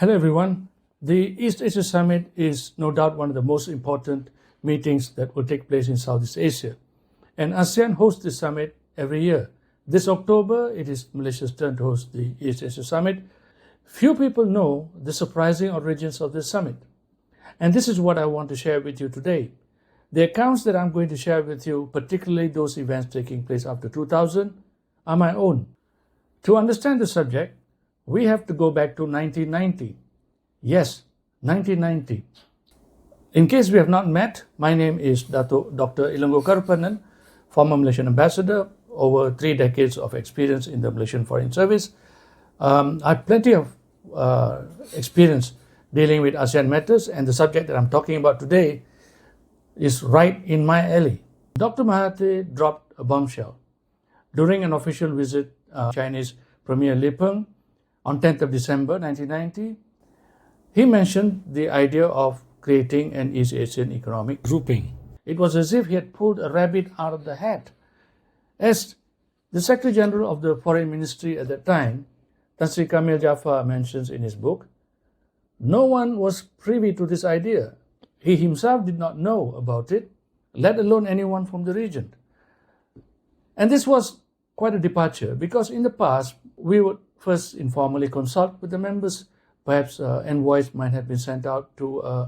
Hello everyone. The East Asia Summit is no doubt one of the most important meetings that will take place in Southeast Asia. And ASEAN hosts this summit every year. This October, it is Malaysia's turn to host the East Asia Summit. Few people know the surprising origins of this summit. And this is what I want to share with you today. The accounts that I'm going to share with you, particularly those events taking place after 2000, are my own. To understand the subject, we have to go back to 1990. Yes, 1990. In case we have not met, my name is Dr. Ilunggo Karupanan, former Malaysian ambassador, over 3 decades of experience in the Malaysian Foreign Service. I have plenty of experience dealing with ASEAN matters, and the subject that I'm talking about today is right in my alley. Dr. Mahathir dropped a bombshell during an official visit Chinese Premier Li Peng on 10th of December 1990. He mentioned the idea of creating an East Asian economic grouping. It was as if he had pulled a rabbit out of the hat. As the Secretary General of the Foreign Ministry at that time, Tan Sri Kamil Jaffar, mentions in his book, no one was privy to this idea. He himself did not know about it, let alone anyone from the region. And this was quite a departure, because in the past, we would first informally consult with the members. Perhaps envoys might have been sent out to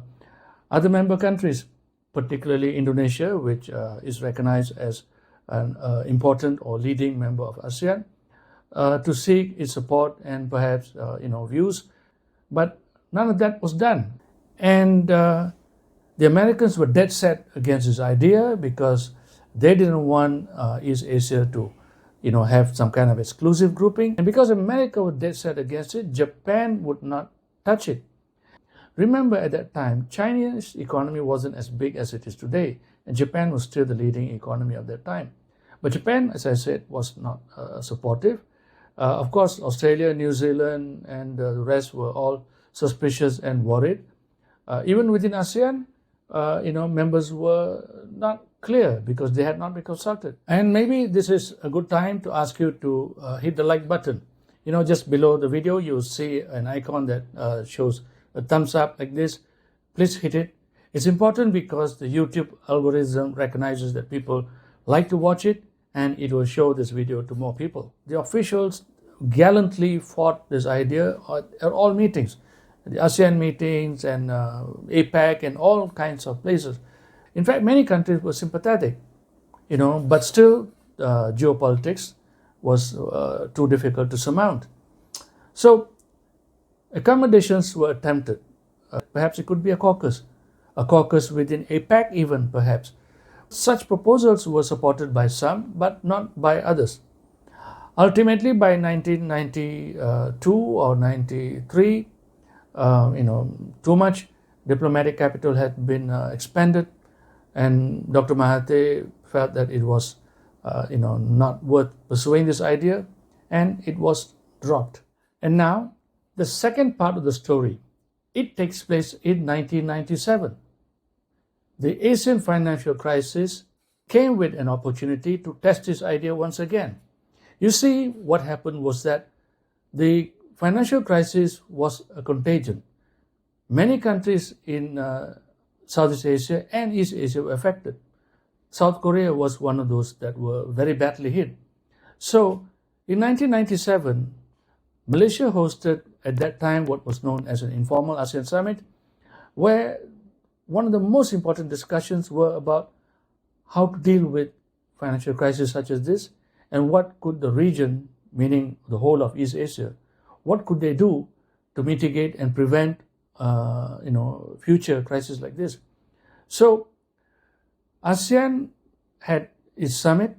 other member countries, particularly Indonesia, which is recognized as an important or leading member of ASEAN, to seek its support and perhaps views. But none of that was done. And the Americans were dead set against this idea because they didn't want East Asia to have some kind of exclusive grouping. And because America was dead set against it, Japan would not touch it. Remember, at that time, China's economy wasn't as big as it is today, and Japan was still the leading economy of that time. But Japan, as I said, was not supportive. Of course, Australia, New Zealand, and the rest were all suspicious and worried. Even within ASEAN, members were not clear because they had not been consulted. And maybe this is a good time to ask you to hit the like button. Just below the video, you'll see an icon that shows a thumbs up like this. Please hit it. It's important because the YouTube algorithm recognizes that people like to watch it, and it will show this video to more people. The officials gallantly fought this idea at all meetings, the ASEAN meetings and APEC and all kinds of places. In fact, many countries were sympathetic, but still geopolitics was too difficult to surmount. So accommodations were attempted. Perhaps it could be a caucus within APEC even, perhaps. Such proposals were supported by some, but not by others. Ultimately, by 1992 or 93, too much diplomatic capital had been expended, and Dr. Mahathir felt that it was not worth pursuing this idea, and it was dropped. And now, the second part of the story, it takes place in 1997. The Asian financial crisis came with an opportunity to test this idea once again. You see, what happened was that the financial crisis was a contagion. Many countries in Southeast Asia and East Asia were affected. South Korea was one of those that were very badly hit. So, in 1997, Malaysia hosted at that time what was known as an informal ASEAN Summit, where one of the most important discussions were about how to deal with financial crises such as this, and what could the region, meaning the whole of East Asia, what could they do to mitigate and prevent future crises like this. So ASEAN had its summit.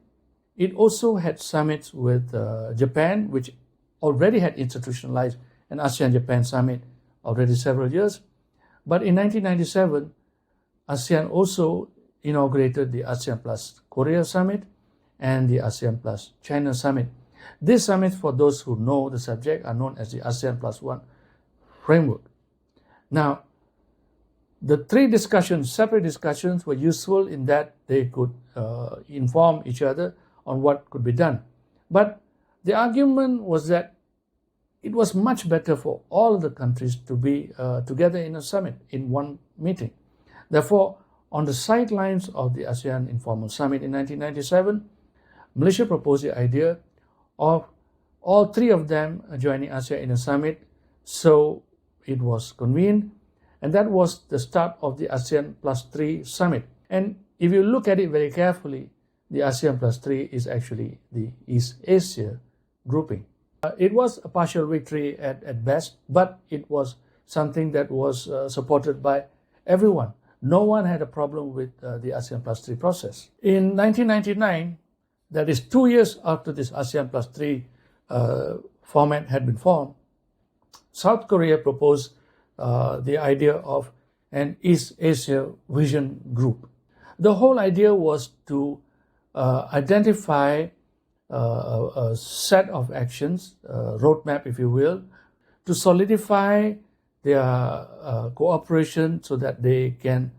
It also had summits with Japan, which already had institutionalized an ASEAN-Japan summit already several years. But in 1997, ASEAN also inaugurated the ASEAN Plus Korea Summit and the ASEAN Plus China Summit. These summits, for those who know the subject, are known as the ASEAN Plus One framework. Now, the 3 separate discussions, were useful in that they could inform each other on what could be done. But the argument was that it was much better for all the countries to be together in a summit, in one meeting. Therefore, on the sidelines of the ASEAN Informal Summit in 1997, Malaysia proposed the idea of all three of them joining ASEAN in a summit. So it was convened, and that was the start of the ASEAN Plus 3 Summit. And if you look at it very carefully, the ASEAN Plus 3 is actually the East Asia grouping. It was a partial victory at best, but it was something that was supported by everyone. No one had a problem with the ASEAN Plus 3 process. In 1999, that is 2 years after this ASEAN Plus 3 format had been formed, South Korea proposed the idea of an East Asia Vision Group. The whole idea was to identify a set of actions, roadmap if you will, to solidify their cooperation so that they can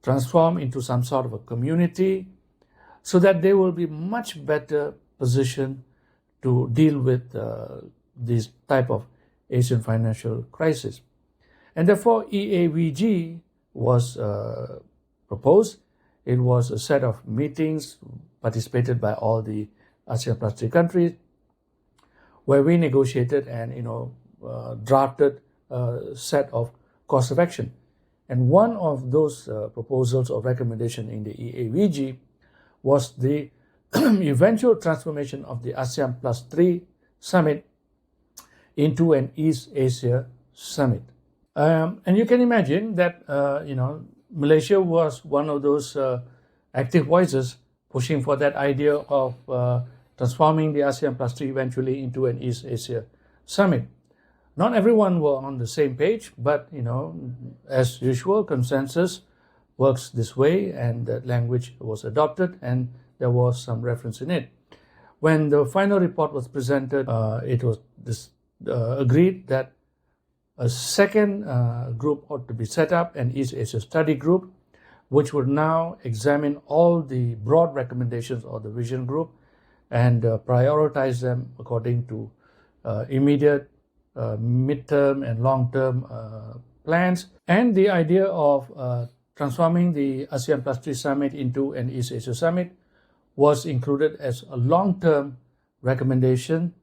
transform into some sort of a community, so that they will be much better positioned to deal with this type of Asian financial crisis. And therefore, EAEG was proposed. It was a set of meetings participated by all the ASEAN Plus 3 countries, where we negotiated and drafted a set of course of action. And one of those proposals or recommendation in the EAEG was the eventual transformation of the ASEAN Plus 3 Summit into an East Asia Summit. And you can imagine that Malaysia was one of those active voices pushing for that idea of transforming the ASEAN Plus 3 eventually into an East Asia Summit. Not everyone were on the same page, but as usual, consensus works this way, and that language was adopted, and there was some reference in it. When the final report was presented, it was agreed that a second group ought to be set up, an East Asia Study Group, which would now examine all the broad recommendations of the Vision Group and prioritize them according to immediate, midterm, and long-term plans. And the idea of transforming the ASEAN Plus 3 Summit into an East Asia Summit was included as a long-term recommendation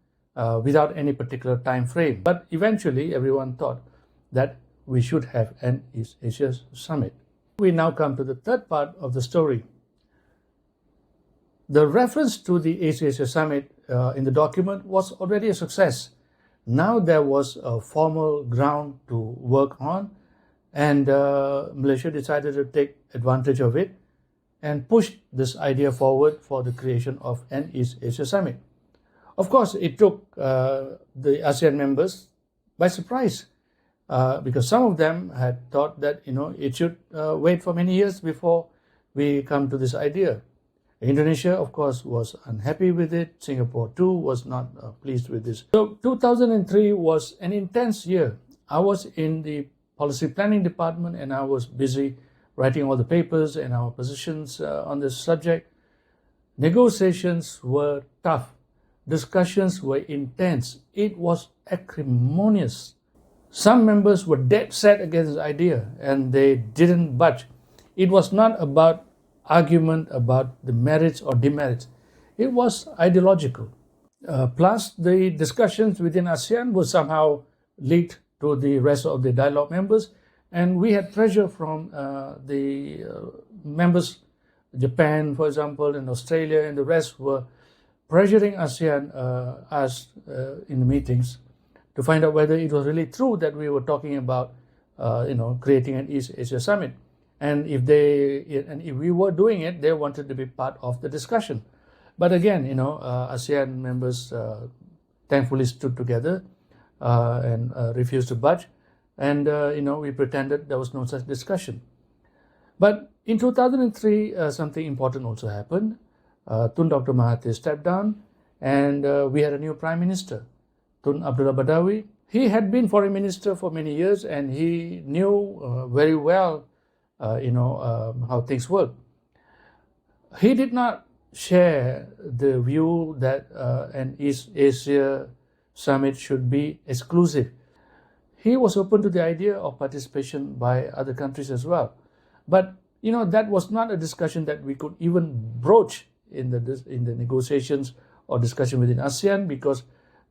without any particular time frame. But eventually, everyone thought that we should have an East Asia Summit. We now come to the third part of the story. The reference to the East Asia Summit in the document was already a success. Now there was a formal ground to work on, and Malaysia decided to take advantage of it and push this idea forward for the creation of an East Asia Summit. Of course, it took the ASEAN members by surprise because some of them had thought that it should wait for many years before we come to this idea. Indonesia, of course, was unhappy with it. Singapore, too, was not pleased with this. So 2003 was an intense year. I was in the policy planning department, and I was busy writing all the papers and our positions on this subject. Negotiations were tough. Discussions were intense. It was acrimonious. Some members were dead set against the idea, and they didn't budge. It was not about argument about the merits or demerits. It was ideological. Plus, the discussions within ASEAN were somehow leaked to the rest of the dialogue members, and we had pressure from the members, Japan, for example, and Australia, and the rest were pressuring ASEAN, us in the meetings, to find out whether it was really true that we were talking about, creating an East Asia Summit. And if we were doing it, they wanted to be part of the discussion. But again, ASEAN members thankfully stood together and refused to budge. And, we pretended there was no such discussion. But in 2003, something important also happened. Tun Dr. Mahathir stepped down, and we had a new Prime Minister, Tun Abdullah Badawi. He had been Foreign Minister for many years, and he knew very well how things work. He did not share the view that an East Asia summit should be exclusive. He was open to the idea of participation by other countries as well. But that was not a discussion that we could even broach in the negotiations or discussion within ASEAN, because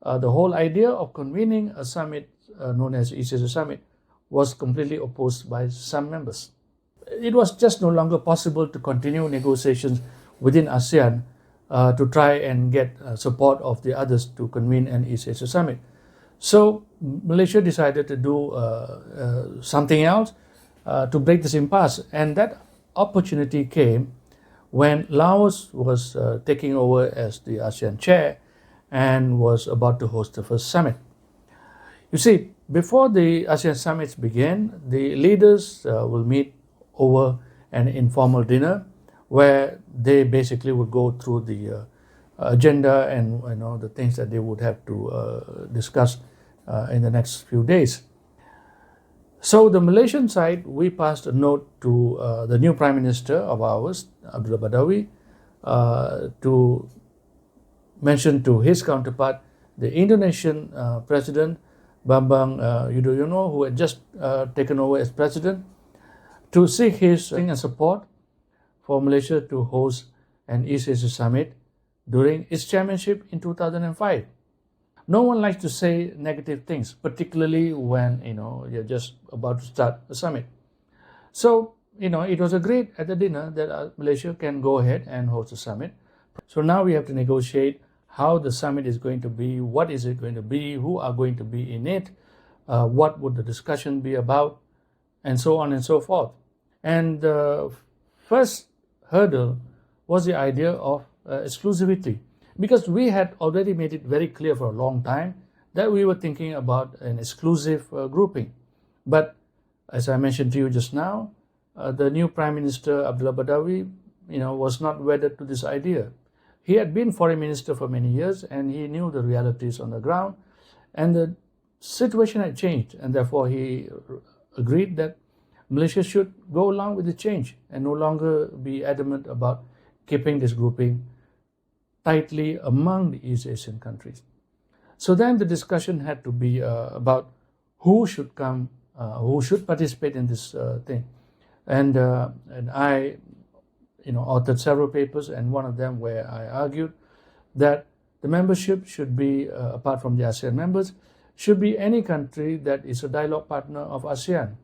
the whole idea of convening a summit known as East Asia Summit was completely opposed by some members. It was just no longer possible to continue negotiations within ASEAN to try and get support of the others to convene an East Asia Summit. So Malaysia decided to do something else to break this impasse, and that opportunity came when Laos was taking over as the ASEAN chair and was about to host the first summit. You see, before the ASEAN summits begin, the leaders will meet over an informal dinner where they basically would go through the agenda and the things that they would have to discuss in the next few days. So the Malaysian side, we passed a note to the new Prime Minister of ours, Abdullah Badawi, to mention to his counterpart, the Indonesian President, Bambang Yudhoyono, who had just taken over as President, to seek his support for Malaysia to host an East Asia Summit during its chairmanship in 2005. No one likes to say negative things, particularly when you're just about to start a summit. So it was agreed at the dinner that Malaysia can go ahead and host a summit. So now we have to negotiate how the summit is going to be, what is it going to be, who are going to be in it, what would the discussion be about, and so on and so forth. And the first hurdle was the idea of exclusivity, because we had already made it very clear for a long time that we were thinking about an exclusive grouping. But as I mentioned to you just now, the new Prime Minister Abdullah Badawi, was not wedded to this idea. He had been Foreign Minister for many years, and he knew the realities on the ground, and the situation had changed, and therefore he agreed that Malaysia should go along with the change and no longer be adamant about keeping this grouping tightly among the East Asian countries. So then the discussion had to be about who should come, who should participate in this thing. And I authored several papers, and one of them where I argued that the membership should be, apart from the ASEAN members, should be any country that is a dialogue partner of ASEAN.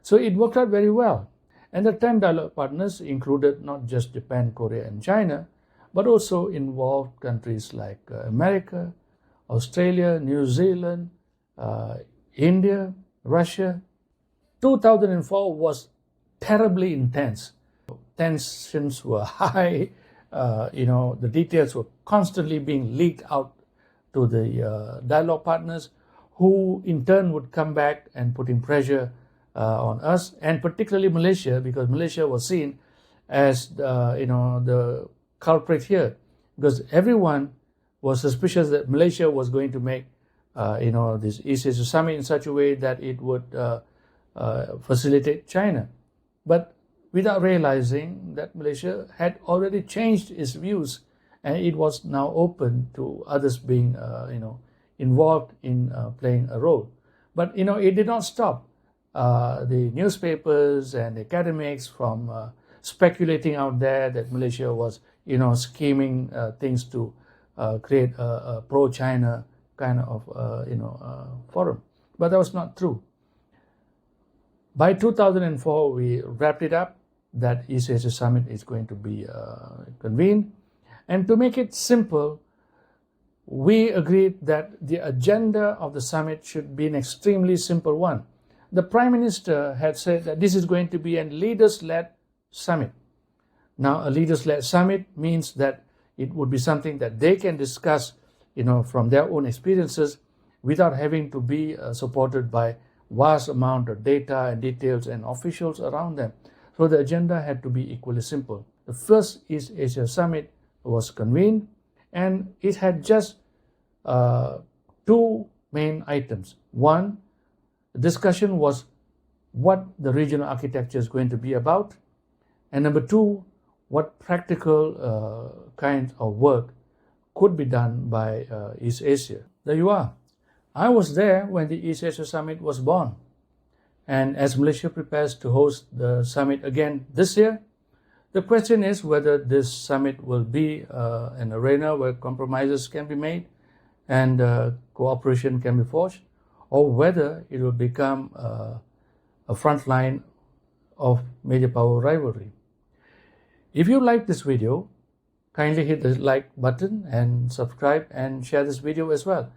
So it worked out very well. And the 10 dialogue partners included not just Japan, Korea, and China, but also involved countries like America, Australia, New Zealand, India, Russia. 2004 was terribly intense. Tensions were high. The details were constantly being leaked out to the dialogue partners, who in turn would come back and putting pressure on us, and particularly Malaysia, because Malaysia was seen as the culprit here, because everyone was suspicious that Malaysia was going to make this East Asia Summit in such a way that it would facilitate China, but without realizing that Malaysia had already changed its views, and it was now open to others being involved in playing a role. But it did not stop the newspapers and academics from speculating out there that Malaysia was scheming things to create a pro-China kind of forum. But that was not true. By 2004, we wrapped it up that East Asia Summit is going to be convened. And to make it simple, we agreed that the agenda of the summit should be an extremely simple one. The Prime Minister had said that this is going to be a leaders-led summit. Now, a leaders-led summit means that it would be something that they can discuss, from their own experiences without having to be supported by vast amount of data and details and officials around them. So the agenda had to be equally simple. The first East Asia Summit was convened, and it had just two main items. One, the discussion was what the regional architecture is going to be about, and number two, what practical kinds of work could be done by East Asia. there you are. I was there when the East Asia Summit was born. And as Malaysia prepares to host the summit again this year, the question is whether this summit will be an arena where compromises can be made and cooperation can be forged, or whether it will become a front line of major power rivalry. If you like this video, kindly hit the like button and subscribe and share this video as well.